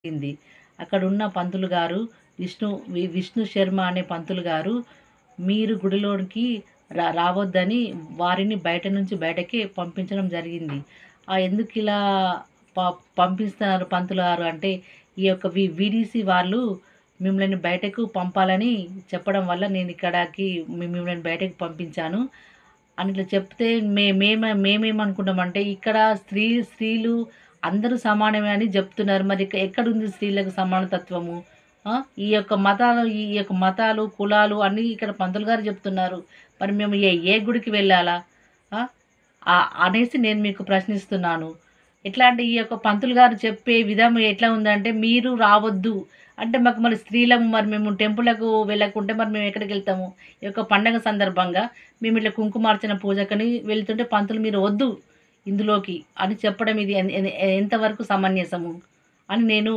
జరిగింది. అక్కడున్న పంతులు గారు విష్ణు శర్మ అనే పంతులు గారు, మీరు గుడిలోనికి రావద్దని వారిని బయటకి పంపించడం జరిగింది. ఎందుకిలా ప పంపిస్తున్నారు పంతులు గారు అంటే, ఈ యొక్క వీడీసీ వాళ్ళు మిమ్మల్ని బయటకు పంపాలని చెప్పడం వల్ల నేనిక్కడికి మిమ్మల్ని బయటకి పంపించాను అని ఇట్లా చెప్తే మేమేమనుకుంటామంటే, ఇక్కడ స్త్రీలు అందరూ సమానమే అని చెప్తున్నారు. మరి ఎక్కడుంది స్త్రీలకు సమానతత్వము? ఈ యొక్క మతాలు, కులాలు అన్నీ ఇక్కడ పంతులు గారు చెప్తున్నారు. మరి మేము ఏ గుడికి వెళ్ళాలా? ఆ! అనేసి నేను మీకు ప్రశ్నిస్తున్నాను. ఎట్లా అంటే ఈ యొక్క పంతులు గారు చెప్పే విధం ఎట్లా ఉందంటే, మీరు రావద్దు అంటే మాకు మరి స్త్రీలము మరి మేము టెంపుల్‌లకు వెళ్ళకుంటే మరి మేము ఎక్కడికెళ్తాము? ఈ యొక్క పండగ సందర్భంగా మేము ఇట్లా కుంకుమార్చన పూజకని వెళ్తుంటే పంతులు మీరు వద్దు ఇందులోకి అని చెప్పడం ఇది ఎంతవరకు సమంజసము అని నేను